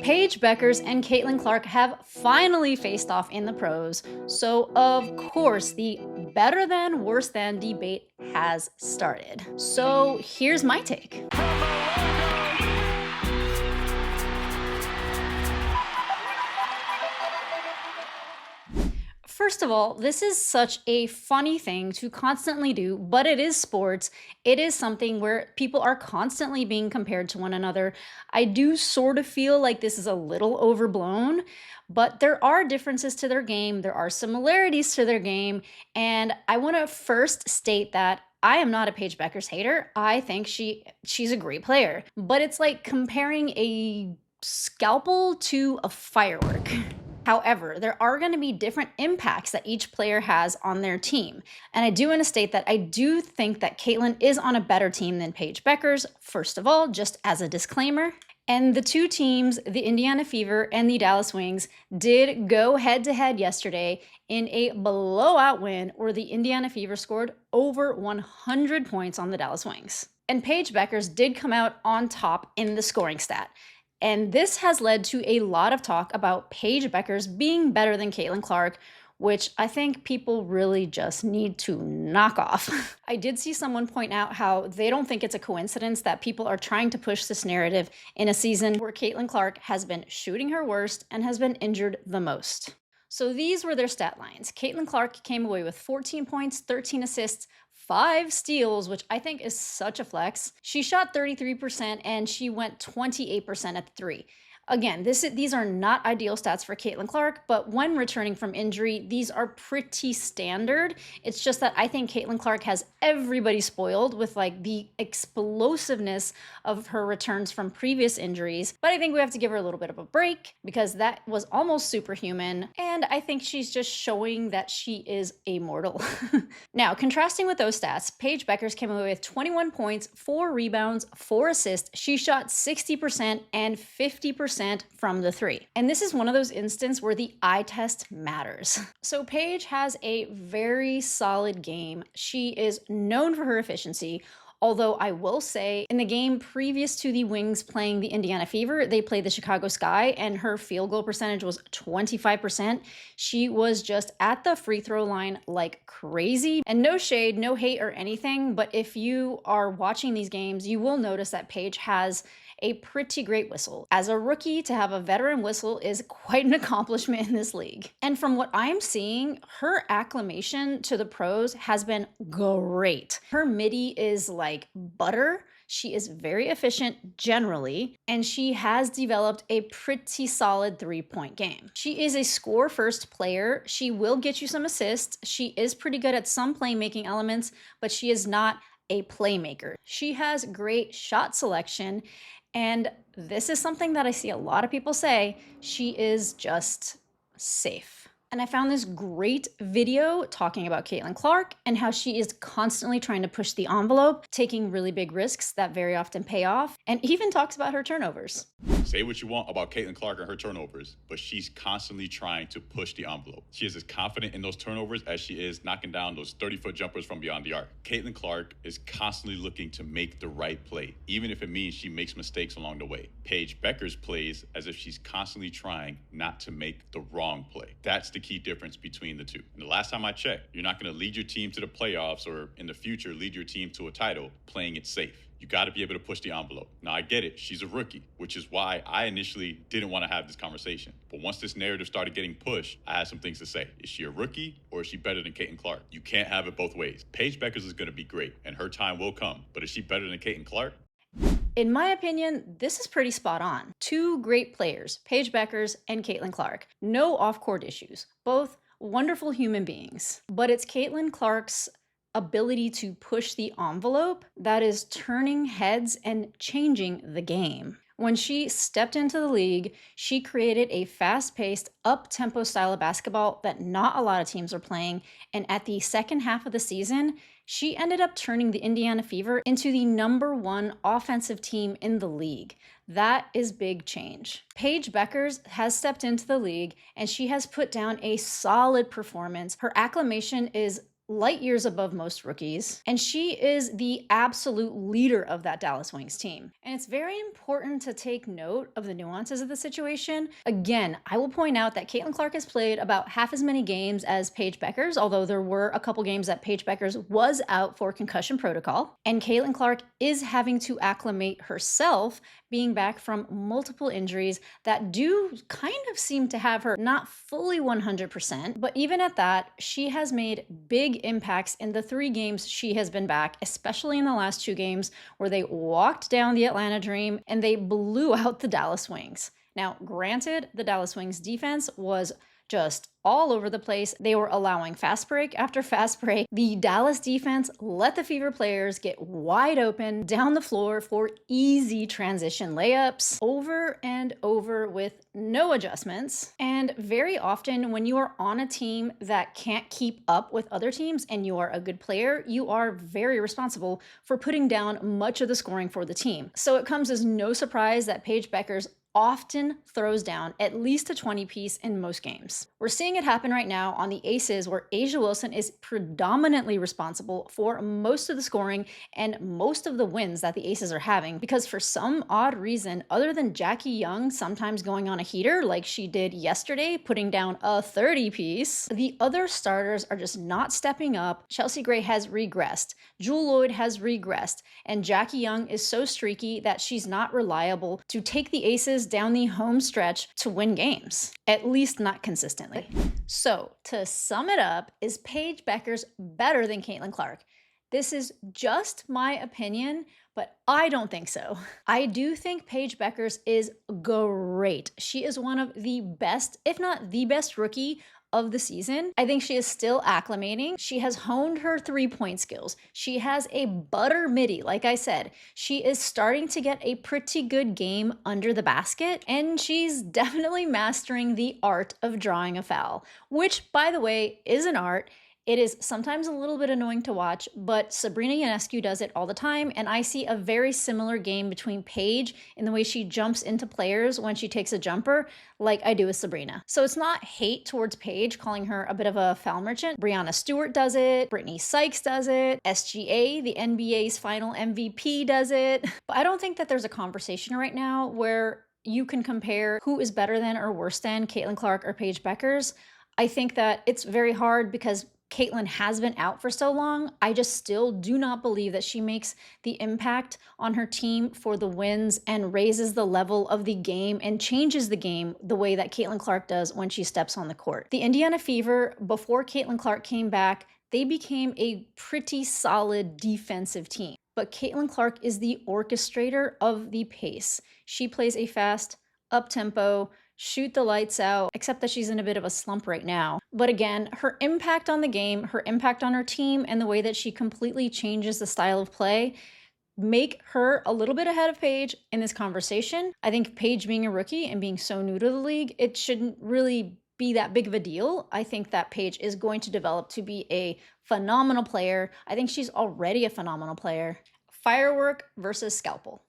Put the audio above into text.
Paige Bueckers and Caitlin Clark have finally faced off in the pros, so of course the better than, worse than debate has started. So here's my take. First of all, this is such a funny thing to constantly do, but it is sports. It is something where people are constantly being compared to one another. I do sort of feel like this is a little overblown, but there are differences to their game. There are similarities to their game. And I want to first state that I am not a Paige Bueckers hater. I think she's a great player, but it's like comparing a scalpel to a firework. However, there are going to be different impacts that each player has on their team. And I do want to state that I do think that Caitlin is on a better team than Paige Bueckers, first of all, just as a disclaimer. And the two teams, the Indiana Fever and the Dallas Wings, did go head-to-head yesterday in a blowout win where the Indiana Fever scored over 100 points on the Dallas Wings. And Paige Bueckers did come out on top in the scoring stat. And this has led to a lot of talk about Paige Bueckers being better than Caitlin Clark, which I think people really just need to knock off. I did see someone point out how they don't think it's a coincidence that people are trying to push this narrative in a season where Caitlin Clark has been shooting her worst and has been injured the most. So these were their stat lines. Caitlin Clark came away with 14 points, 13 assists, 5 steals, which I think is such a flex. She shot 33% and she went 28% at the three. Again, these are not ideal stats for Caitlin Clark, but when returning from injury, these are pretty standard. It's just that I think Caitlin Clark has everybody spoiled with like the explosiveness of her returns from previous injuries. But I think we have to give her a little bit of a break because that was almost superhuman. And I think she's just showing that she is immortal. Now, contrasting with those stats, Paige Bueckers came away with 21 points, 4 rebounds, 4 assists. She shot 60% and 50% from the three. And this is one of those instances where the eye test matters. So Paige has a very solid game. She is known for her efficiency. Although I will say, in the game previous to the Wings playing the Indiana Fever, they played the Chicago Sky, and her field goal percentage was 25%. She was just at the free throw line like crazy. And no shade, no hate or anything, but if you are watching these games, you will notice that Paige has a pretty great whistle. As a rookie, to have a veteran whistle is quite an accomplishment in this league. And from what I'm seeing, her acclimation to the pros has been great. Her midi is like butter. She is very efficient generally, and she has developed a pretty solid three-point game. She is a score-first player. She will get you some assists. She is pretty good at some playmaking elements, but she is not a playmaker. She has great shot selection, and this is something that I see a lot of people say, she is just safe. And I found this great video talking about Caitlin Clark and how she is constantly trying to push the envelope, taking really big risks that very often pay off, and even talks about her turnovers. Say what you want about Caitlin Clark and her turnovers, but she's constantly trying to push the envelope. She is as confident in those turnovers as she is knocking down those 30-foot jumpers from beyond the arc. Caitlin Clark is constantly looking to make the right play, even if it means she makes mistakes along the way. Paige Bueckers plays as if she's constantly trying not to make the wrong play. That's the key difference between the two. And the last time I checked, you're not going to lead your team to the playoffs or in the future lead your team to a title playing it safe. You got to be able to push the envelope. Now, I get it. She's a rookie, which is why I initially didn't want to have this conversation. But once this narrative started getting pushed, I had some things to say. Is she a rookie or is she better than Caitlin Clark? You can't have it both ways. Paige Bueckers is going to be great, and her time will come. But is she better than Caitlin Clark? In my opinion, this is pretty spot on. Two great players, Paige Bueckers and Caitlin Clark. No off-court issues. Both wonderful human beings. But it's Caitlin Clark's ability to push the envelope that is turning heads and changing the game. When she stepped into the league, she created a fast-paced, up-tempo style of basketball that not a lot of teams are playing, and at the second half of the season, she ended up turning the Indiana Fever into the #1 offensive team in the league. That is big change. Paige Bueckers has stepped into the league, and she has put down a solid performance. Her acclimation is light years above most rookies, and she is the absolute leader of that Dallas Wings team. And it's very important to take note of the nuances of the situation. Again, I will point out that Caitlin Clark has played about half as many games as Paige Bueckers, although there were a couple games that Paige Bueckers was out for concussion protocol. And Caitlin Clark is having to acclimate herself, being back from multiple injuries that do kind of seem to have her not fully 100%. But even at that, she has made big impacts in the 3 games she has been back, especially in the last 2 games where they walked down the Atlanta Dream and they blew out the Dallas Wings. Now, granted, the Dallas Wings defense was just all over the place. They were allowing fast break after fast break. The Dallas defense let the Fever players get wide open down the floor for easy transition layups over and over with no adjustments. And very often when you are on a team that can't keep up with other teams and you are a good player, you are very responsible for putting down much of the scoring for the team. So it comes as no surprise that Paige Bueckers often throws down at least a 20-piece in most games. We're seeing it happen right now on the Aces, where A'ja Wilson is predominantly responsible for most of the scoring and most of the wins that the Aces are having, because for some odd reason, other than Jackie Young sometimes going on a heater like she did yesterday, putting down a 30-piece, the other starters are just not stepping up. Chelsea Gray has regressed, Jewell Loyd has regressed, and Jackie Young is so streaky that she's not reliable to take the Aces down the home stretch to win games, at least not consistently. So to sum it up, is Paige Bueckers better than Caitlin Clark? This is just my opinion, but I don't think so. I do think Paige Bueckers is great. She is one of the best, if not the best rookie of the season. I think she is still acclimating. She has honed her 3-point skills. She has a butter midi, like I said. She is starting to get a pretty good game under the basket, and she's definitely mastering the art of drawing a foul, which, by the way, is an art. It is sometimes a little bit annoying to watch, but Sabrina Ionescu does it all the time, and I see a very similar game between Paige in the way she jumps into players when she takes a jumper, like I do with Sabrina. So it's not hate towards Paige, calling her a bit of a foul merchant. Brianna Stewart does it, Brittany Sykes does it, SGA, the NBA's final MVP, does it. But I don't think that there's a conversation right now where you can compare who is better than or worse than Caitlin Clark or Paige Bueckers. I think that it's very hard because Caitlin has been out for so long. I just still do not believe that she makes the impact on her team for the wins and raises the level of the game and changes the game the way that Caitlin Clark does when she steps on the court. The Indiana Fever, before Caitlin Clark came back, they became a pretty solid defensive team. But Caitlin Clark is the orchestrator of the pace. She plays a fast, up-tempo, shoot the lights out, except that she's in a bit of a slump right now. But again, her impact on the game, her impact on her team, and the way that she completely changes the style of play make her a little bit ahead of Paige in this conversation. I think Paige being a rookie and being so new to the league, it shouldn't really be that big of a deal. I think that Paige is going to develop to be a phenomenal player. I think she's already a phenomenal player. Firework versus scalpel.